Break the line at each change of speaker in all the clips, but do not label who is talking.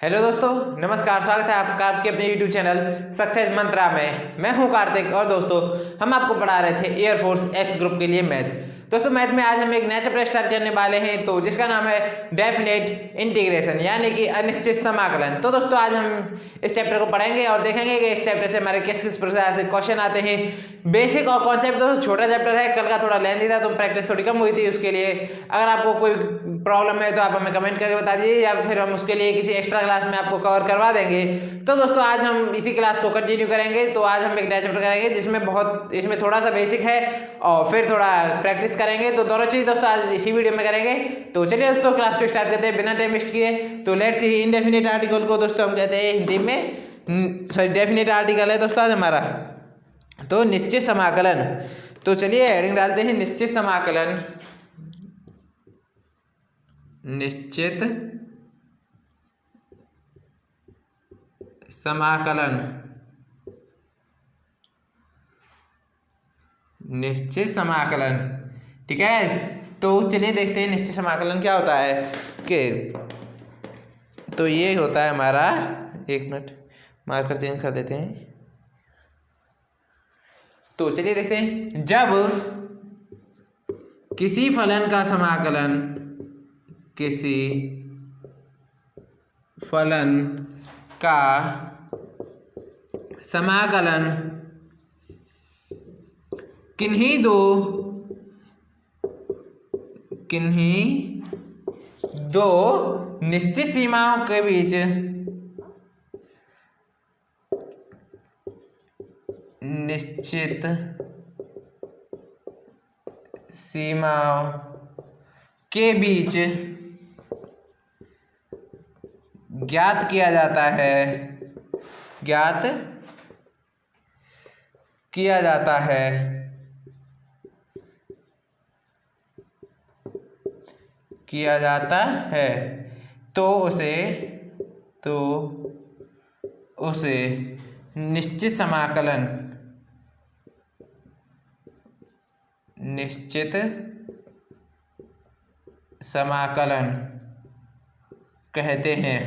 Hello दोस्तों, नमस्कार। स्वागत है आपका आपके अपने यूट्यूब चैनल सक्सेस मंत्रा में। मैं हूं कार्तिक और दोस्तों हम आपको पढ़ा रहे थे एयरफोर्स एक्स ग्रुप के लिए मैथ। दोस्तों मैथ में आज हम एक नया चैप्टर स्टार्ट करने वाले हैं तो जिसका नाम है डेफिनेट इंटीग्रेशन यानी कि अनिश्चित समाकलन। तो दोस्तों आज हम इस चैप्टर को पढ़ेंगे और देखेंगे कि इस चैप्टर से हमारे किस किस प्रकार से क्वेश्चन आते हैं। बेसिक और कॉन्सेप्ट दोस्तों छोटा चैप्टर है, कल का थोड़ा लेंथी था तो प्रैक्टिस थोड़ी कम हुई थी। उसके लिए अगर आपको कोई प्रॉब्लम है तो आप हमें कमेंट करके बता दीजिए या फिर हम उसके लिए किसी एक्स्ट्रा क्लास में आपको कवर करवा देंगे। तो दोस्तों आज हम इसी क्लास को कंटिन्यू करेंगे। तो आज हम एक नया चैप्टर करेंगे जिसमें इसमें थोड़ा सा बेसिक है और फिर थोड़ा प्रैक्टिस करेंगे। तो दोनों चीज दोस्तों आज इसी वीडियो में करेंगे। तो चलिए दोस्तों क्लास को स्टार्ट करते हैं बिना टाइम वेस्ट किए। तो लेट्स सी इनडेफिनिट आर्टिकल को दोस्तों हम कहते हैं हिंदी में, सॉरी डेफिनेट आर्टिकल है दोस्तों आज हमारा। तो निश्चित समाकलन, तो चलिए हेडिंग डालते हैं निश्चित समाकलन। निश्चित समाकलन, निश्चित समाकलन, ठीक है। तो चलिए देखते हैं निश्चित समाकलन क्या होता है कि तो ये होता है हमारा, एक मिनट मार्कर चेंज कर देते हैं। तो चलिए देखते हैं, जब किसी फलन का समाकलन, किसी फलन का समाकलन किन्हीं दो निश्चित सीमाओं के बीच, निश्चित सीमाओं के बीच ज्ञात किया जाता है, ज्ञात किया जाता है, किया जाता है तो उसे निश्चित समाकलन, निश्चित समाकलन कहते हैं।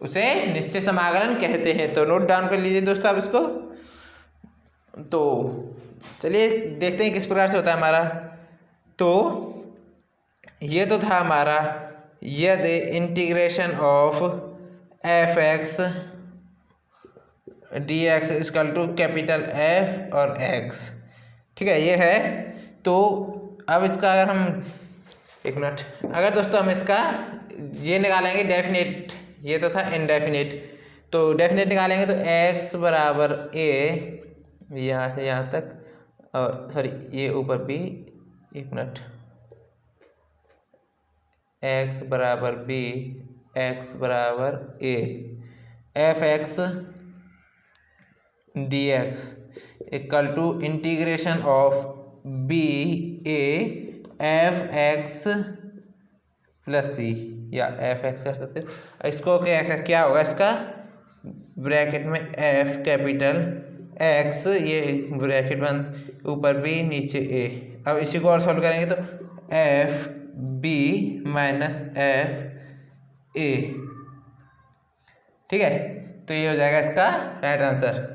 उसे निश्चित समाकलन कहते हैं। तो नोट डाउन कर लीजिए दोस्तों आप इसको। तो चलिए देखते हैं किस प्रकार से होता है हमारा। तो ये तो था हमारा, यदि integration of f x D x equal to capital F और एक्स, ठीक है ये है। तो अब इसका अगर हम, एक मिनट, अगर दोस्तों हम इसका ये निकालेंगे डेफिनेट, ये तो था इनडेफिनेट, तो डेफिनेट निकालेंगे तो x बराबर a यहाँ से यहाँ तक, और सॉरी ये ऊपर भी, एक मिनट, x बराबर b, x बराबर a, F x D x equal to integration of B A F X plus C, या एफ एक्स कर सकते हो। इसको क्या होगा, इसका ब्रैकेट में एफ कैपिटल एक्स, ये ब्रैकेट बंद, ऊपर बी नीचे ए। अब इसी को और सॉल्व करेंगे तो f b minus f a, ठीक है। तो ये हो जाएगा इसका राइट आंसर।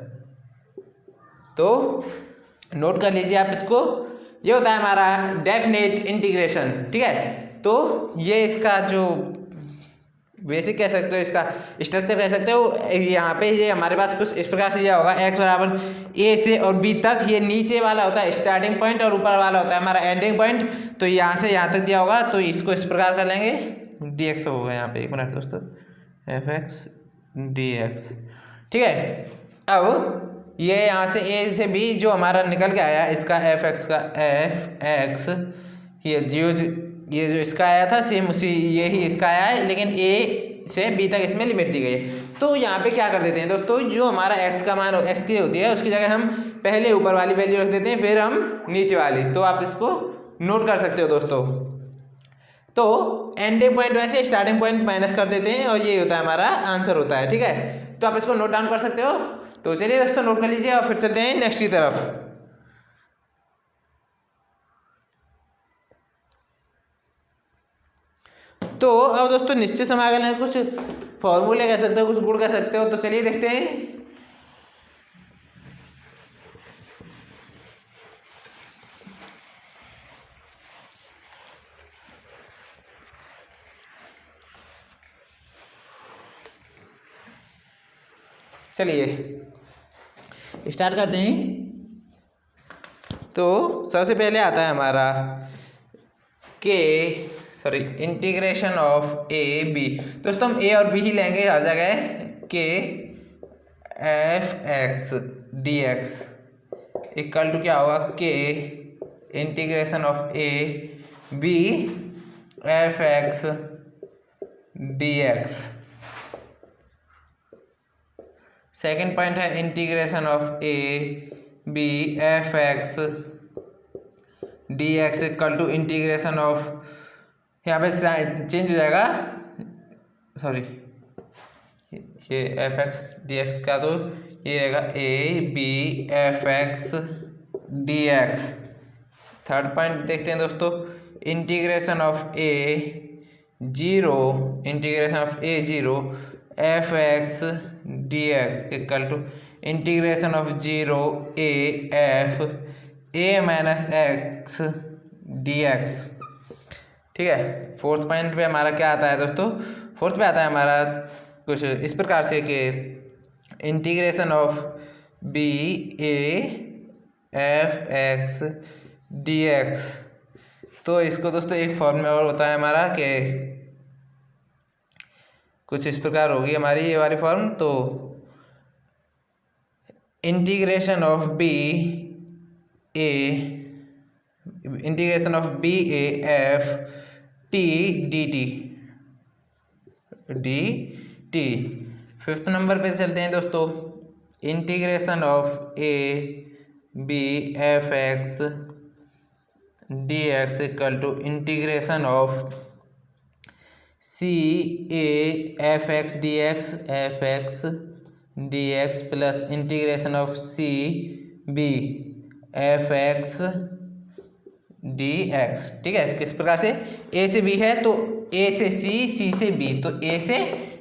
तो नोट कर लीजिए आप इसको, ये होता है हमारा डेफिनेट इंटीग्रेशन, ठीक है। तो ये इसका जो बेसिक कह सकते हो, इसका स्ट्रक्चर कह सकते हो। यहाँ पे ये हमारे पास कुछ इस प्रकार से दिया होगा, x बराबर a से और b तक, ये नीचे वाला होता है स्टार्टिंग पॉइंट और ऊपर वाला होता है हमारा एंडिंग पॉइंट। तो यहाँ से यहाँ तक दिया होगा तो इसको इस प्रकार कर लेंगे, dx होगा यहाँ पे, एक मिनट दोस्तों, fx dx, ठीक है। अब ये यहाँ से a से b जो हमारा निकल के आया, इसका fx का fx, ये जो इसका आया था सेम उसी ये ही इसका आया है, लेकिन a से b तक इसमें लिमिट दी गई है। तो यहाँ पे क्या कर देते हैं दोस्तों, जो हमारा x का मान x की होती है उसकी जगह हम पहले ऊपर वाली वैल्यू रख देते हैं, फिर हम नीचे वाली। तो आप इसको नोट कर सकते हो दोस्तों। तो एंडिंग पॉइंट वैसे स्टार्टिंग पॉइंट माइनस कर देते हैं और ये होता है हमारा आंसर होता है, ठीक है। तो आप इसको नोट डाउन कर सकते हो। तो चलिए दोस्तों नोट कर लीजिए और फिर चलते हैं नेक्स्ट की तरफ। तो अब दोस्तों निश्चित समाकलन है, कुछ फॉर्मूले कह सकते हो, कुछ गुण कह सकते हो। तो चलिए देखते हैं। चलिए स्टार्ट करते हैं। तो सबसे पहले आता है हमारा इंटीग्रेशन ऑफ ए बी। दोस्तों हम ए और बी ही लेंगे हर जगह। K F x D x equal to क्या होगा, K integration of A B F x D X. Second point है integration of A B F x D x equal to integration of, यहाँ पे change हो जाएगा, sorry ये F x D x का, तो ये रहेगा a B F x D x. Third point देखते हैं दोस्तों, integration of a zero, integration of a zero f x D x equal to integration of zero a f a minus x D x. ठीक है। Fourth point पे हमारा क्या आता है दोस्तों, फोर्थ पे आता है हमारा कुछ इस प्रकार से कि integration of B A F x D x. तो इसको दोस्तों एक फॉर्म में और होता है हमारा कि कुछ इस प्रकार होगी हमारी ये वाली फॉर्म। तो integration of B a, integration of B A f t d t d t. Fifth number पे चलते हैं दोस्तों, integration of A B F x D x equal to integration of c a F x D x D x plus integration of c b F x D x. ठीक है। किस प्रकार से, ए से बी है तो ए से सी, सी से बी तो ए से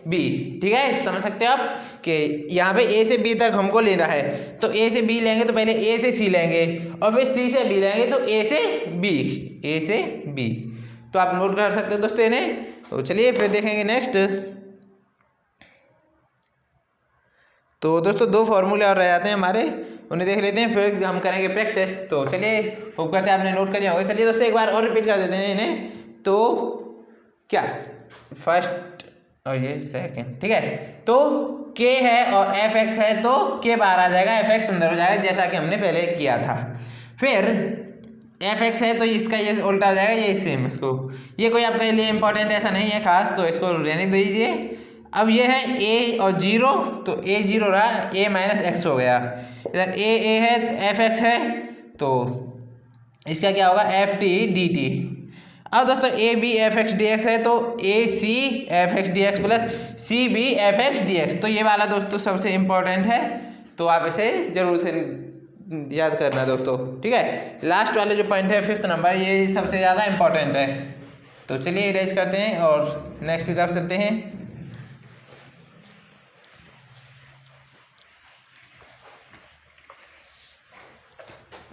बी। ठीक है, समझ सकते हो आप कि यहाँ पे ए से बी तक हमको लेना है, तो ए से बी लेंगे तो पहले ए से सी लेंगे और फिर सी से बी लेंगे, तो ए से बी, ए से बी। तो आप नोट कर सकते हो दोस्तों इन्हें। तो चलिए फिर देखेंगे नेक्स्ट। तो दोस्तों दो फॉर्मूले और रह जाते हैं हमारे, उन्हें देख लेते हैं, फिर हम करेंगे प्रैक्टिस। तो चलिए, होप करते हैं आपने नोट कर लिया होगा। चलिए दोस्तों एक बार और रिपीट कर देते हैं इन्हें। तो क्या, फर्स्ट और ये सेकंड। ठीक है। तो के है और एफ एक्स है तो के बाहर आ जाएगा, एफ एक्स अंदर हो जाएगा, जैसा कि हमने पहले किया था। फिर एफ एक्स है तो इसका ये उल्टा हो जाएगा, ये सेम। इसको, ये कोई आपके लिए इंपॉर्टेंट ऐसा नहीं है खास, तो इसको रहने दीजिए। अब ये है ए और जीरो, तो ए जीरो रहा, ए माइनस एक्स हो गया। इधर ए है, एफ एक्स है, तो इसका क्या होगा, एफ टी डी टी। अब दोस्तों a B F x D x है तो a c f x D x plus c b F x D x. तो ये वाला दोस्तों सबसे इम्पोर्टेंट है, तो आप इसे जरूर से याद करना दोस्तों। ठीक है। लास्ट वाले जो पॉइंट है फिफ्थ नंबर, ये सबसे ज़्यादा इम्पोर्टेंट है। तो चलिए इरेज करते हैं और नेक्स्ट की तरफ चलते हैं।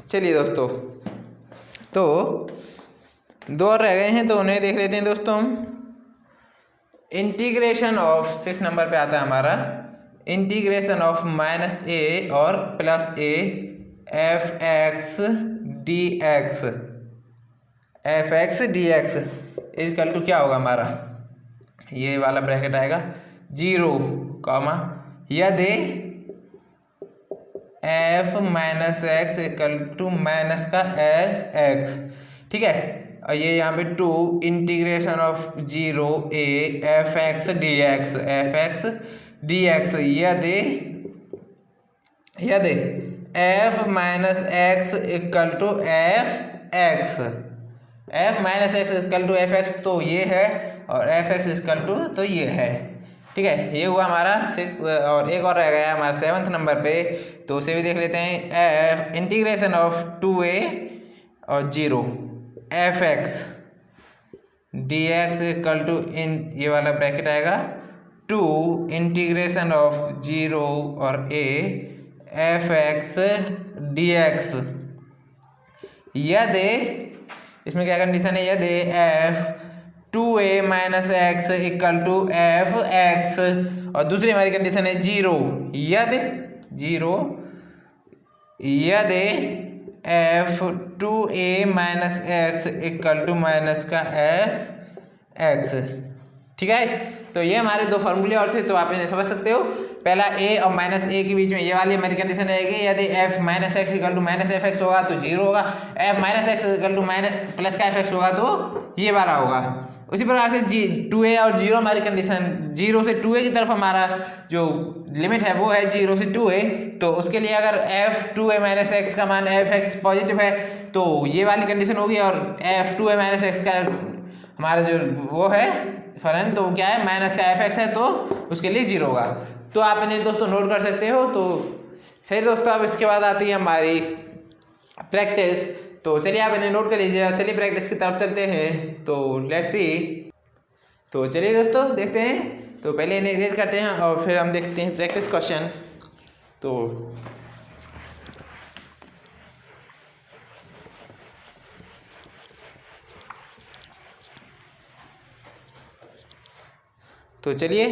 चलिए दोस्तों, तो दो और रह गए हैं, तो उन्हें देख लेते हैं दोस्तों। इंटीग्रेशन ऑफ, सिक्स नंबर पे आता है हमारा, इंटीग्रेशन ऑफ माइनस ए और plus a F x D x, f x D x equal to क्या होगा हमारा, ये वाला ब्रैकेट आएगा, जीरो कॉमा यदि f minus x equal to minus का एफ एक्स। ठीक है। और ये यहाँ पे two integration of zero a F x D x, f x D x यदि f minus x equal to f x, f minus x equal to f x तो ये है, और एफ एक्स इक्वल टू तो ये है। ठीक है। ये हुआ हमारा सिक्स, और एक और रह गया हमारा सेवन्थ नंबर पे, तो उसे भी देख लेते हैं। F integration of two a और zero f x D x equal to in ये वाला ब्रैकेट आएगा 2 इंटीग्रेशन ऑफ 0 और a F x D x. यदि इसमें क्या कंडीशन है, यदि f 2a minus x equal to f x, और दूसरी हमारी कंडीशन है 0, यदि f 2a minus x equal to minus का एफ एक्स। ठीक है, तो ये हमारे दो फार्मूले और थे, तो आप इन्हें समझ सकते हो। पहला a और माइनस a के बीच में ये वाली हमारी कंडीशन रहेगी, यदि f minus x equal to minus f x होगा तो 0 होगा, f minus x equal to minus plus का एफ एक्स होगा तो ये वाला होगा। उसी प्रकार से 2a और 0 हमारी कंडीशन, 0 से 2a की तरफ हमारा जो लिमिट है वो है 0 से 2a, तो उसके लिए अगर f 2a माइनस एक्स का मान एफ एक्स पॉजिटिव है तो ये वाली कंडीशन होगी, और f 2a माइनस एक्स का हमारा जो वो है फलन, तो क्या है माइनस का एफ एक्स है, तो उसके लिए 0 होगा। तो आप इन्हें दोस्तों नोट कर सकते हो। तो फिर दोस्तों अब इसके बाद आती है हमारी प्रैक्टिस, तो चलिए आप इन्हें नोट कर लीजिए। चलिए प्रैक्टिस की तरफ चलते हैं, तो लेट्स सी। तो चलिए दोस्तों देखते हैं, तो पहले इन्हें इरेज करते हैं और फिर हम देखते हैं प्रैक्टिस क्वेश्चन। तो चलिए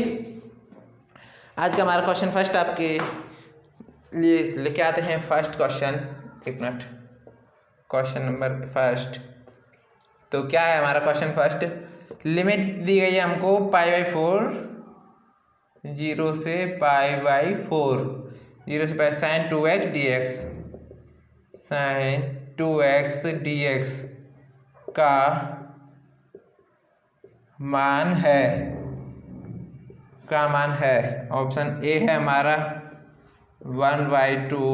आज का हमारा क्वेश्चन फर्स्ट आपके लिए लेके आते हैं। फर्स्ट क्वेश्चन, एक मिनट, क्वेश्चन नंबर फर्स्ट। तो क्या है हमारा क्वेश्चन फर्स्ट, लिमिट दी गई है हमको π/4, 0 से π/4, 0 से π sin 2x dx, sin 2x dx का मान है, ऑप्शन ए है हमारा 1/2,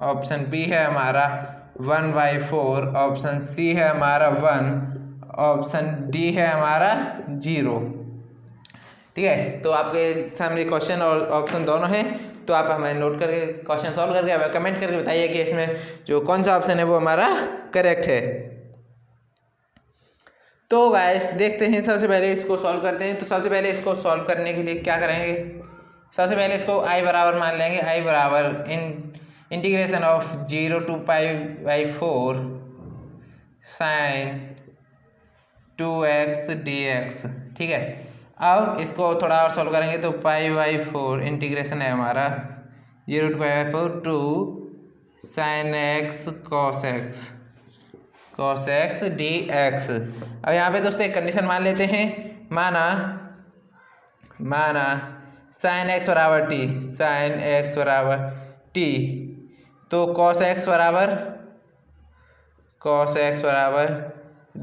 ऑप्शन बी है हमारा 1/4, ऑप्शन सी है हमारा 1, ऑप्शन डी है हमारा 0। ठीक है, तो आपके सामने क्वेश्चन और ऑप्शन दोनों हैं, तो आप हमें नोट करके क्वेश्चन सॉल्व करके हमें कमेंट करके बताइए कि इसमें जो कौन सा ऑप्शन है वो हमारा करेक्ट है। तो गाइस देखते हैं, सबसे पहले इसको सॉल्व करते हैं। तो सबसे पहले इसको सॉल्व करने के लिए क्या करेंगे, सबसे पहले इसको i बराबर मान लेंगे, i बराबर integration of 0 to π/4 sin 2x dx। ठीक है, अब इसको थोड़ा और सॉल्व करेंगे, तो π/4 इंटीग्रेशन है हमारा 0 to π/4 2 sin x cos x dx। अब यहाँ पे दोस्तों एक कंडीशन मान लेते हैं, माना sin x बराबर t, तो cos x बराबर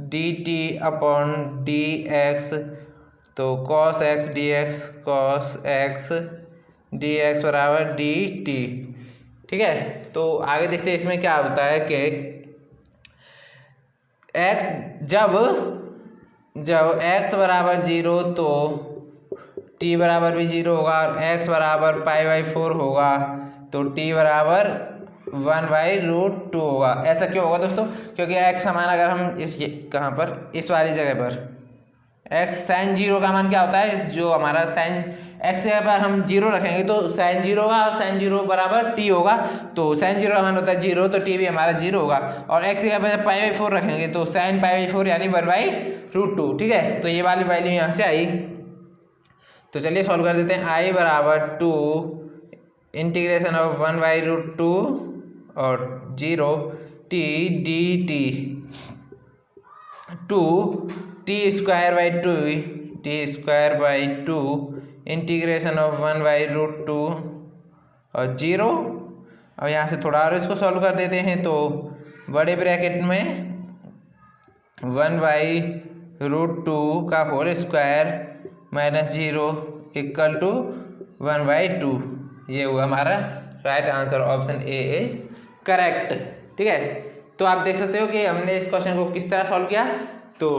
dt अपॉन dx, तो cos x dx बराबर dt। ठीक है, तो आगे देखते हैं इसमें क्या होता है कि x जब x बराबर 0 तो t बराबर भी 0 होगा, और x बराबर π/4 होगा तो t बराबर 1/√2 होगा। ऐसा क्यों होगा दोस्तों, क्योंकि x का मान अगर हम कहाँ पर, इस वाली जगह पर x sin 0 का मान क्या होता है, जो हमारा sin x जगह पर हम 0 रखेंगे तो sin 0 होगा, और sin 0 बराबर t होगा, तो sin 0 का मान होता है 0, तो t भी हमारा 0 होगा, और x जगह पर जब π/4 रखेंगे तो sin π/4 यानी 1/√2। ठीक है, तो ये वाली वैल्यू यहाँ से आई। तो चलिए सॉल्व कर देते हैं, i बराबर 2 इंटीग्रेशन ऑफ 1/√2 और 0 t dt 2 t² 2 integration of 1/√2 और 0। अब यहाँ से थोड़ा और इसको सॉल्व कर देते हैं, तो बड़े ब्रैकेट में 1/√2 का whole square minus 0 equal to 1/2। ये हुआ हमारा right answer, option a is correct. ठीक है, तो आप देख सकते हो कि हमने इस क्वेश्चन को किस तरह सॉल्व किया, तो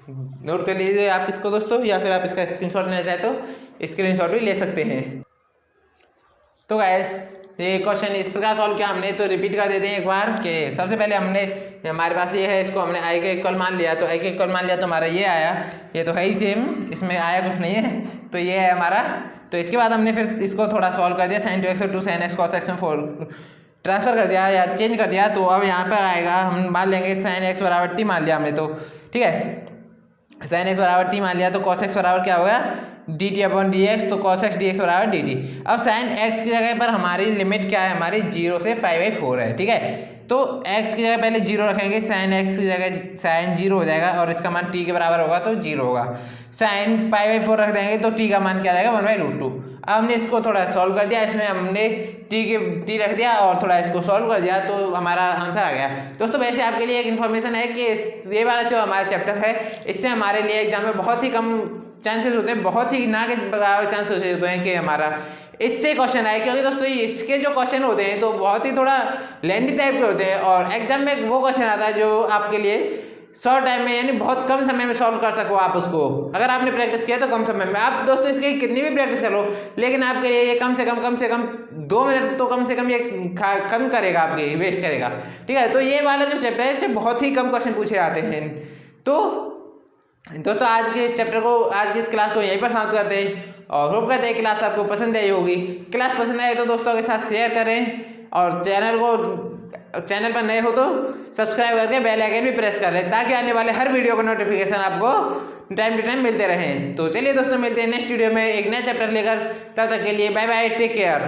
नोट कर लीजिए आप इसको दोस्तों, या फिर आप इसका स्क्रीनशॉट लेना चाहे तो स्क्रीनशॉट भी ले सकते हैं। तो गाइस ये क्वेश्चन इस प्रकार सॉल्व किया हमने। तो रिपीट कर देते हैं एक बार कि सबसे पहले हमने हमारे पास ये है, इसको हमने आई के इक्वल मान लिया। तो आई के इक्वल मान लिया तो हमारा ये आया, ये तो है ही सेम, इसमें आया कुछ नहीं है, तो ये है हमारा। तो इसके बाद हमने फिर इसको थोड़ा सॉल्व कर दिया, sin 2x और 2 sin x cos x में 4 ट्रांसफर कर दिया या चेंज कर दिया। तो अब यहाँ पर आएगा, हम मान लेंगे sin x बराबर t मान लिया हमने, तो ठीक है sin x बराबर t मान लिया। तो cos x बराबर क्या होगा dt अपॉन dx, तो cos x dx बराबर dt। अब sin x की जगह पर हमारी लिमिट क्या है, हमारी 0 से π/4 है, ठीक है। तो x की जगह पहले 0 रखेंगे, sin x की जगह sin 0 हो जाएगा और इसका मान t के बराबर होगा तो 0 होगा। sin π/4 रख देंगे तो t का मान क्या आ जाएगा 1/√2। अब हमने इसको थोड़ा सॉल्व कर दिया, इसमें हमने t रख दिया और थोड़ा इसको सॉल्व कर दिया, तो हमारा आंसर आ गया। दोस्तों वैसे आपके लिए एक इन्फॉर्मेशन है कि ये वाला जो हमारा चैप्टर है, इससे हमारे लिए एग्जाम में बहुत ही कम चांसेस होते हैं, बहुत ही ना के बराबर चांसेस होते हैं कि हमारा इससे क्वेश्चन आए, क्योंकि दोस्तों इसके जो क्वेश्चन होते हैं तो बहुत ही थोड़ा लेंथी टाइप के होते हैं और एग्जाम में वो क्वेश्चन आता है जो आपके लिए शॉर्ट टाइम में यानी बहुत कम समय में सॉल्व कर सको आप उसको। अगर आपने प्रैक्टिस किया तो कम समय में आप दोस्तों इसकी कितनी भी प्रैक्टिस कर लो, लेकिन आपके लिए ये कम से कम 2 मिनट तो कम से कम ये कम करेगा, आपके वेस्ट करेगा, ठीक है। तो ये वाला जो चैप्टर है इससे बहुत ही कम क्वेश्चन पूछे जाते हैं। तो दोस्तों आज के इस चैप्टर को, आज की इस क्लास को यहीं पर समाप्त करते हैं और होप करते हैं क्लास आपको पसंद आई होगी। क्लास पसंद आए तो दोस्तों के साथ शेयर करें और चैनल पर नए हो तो सब्सक्राइब करके बेल आइकन भी प्रेस कर लें, ताकि आने वाले हर वीडियो का नोटिफिकेशन आपको टाइम टू टाइम मिलते रहें। तो चलिए दोस्तों मिलते हैं नेक्स्ट वीडियो में एक नया चैप्टर लेकर, तब तक के लिए बाय बाय, टेक केयर।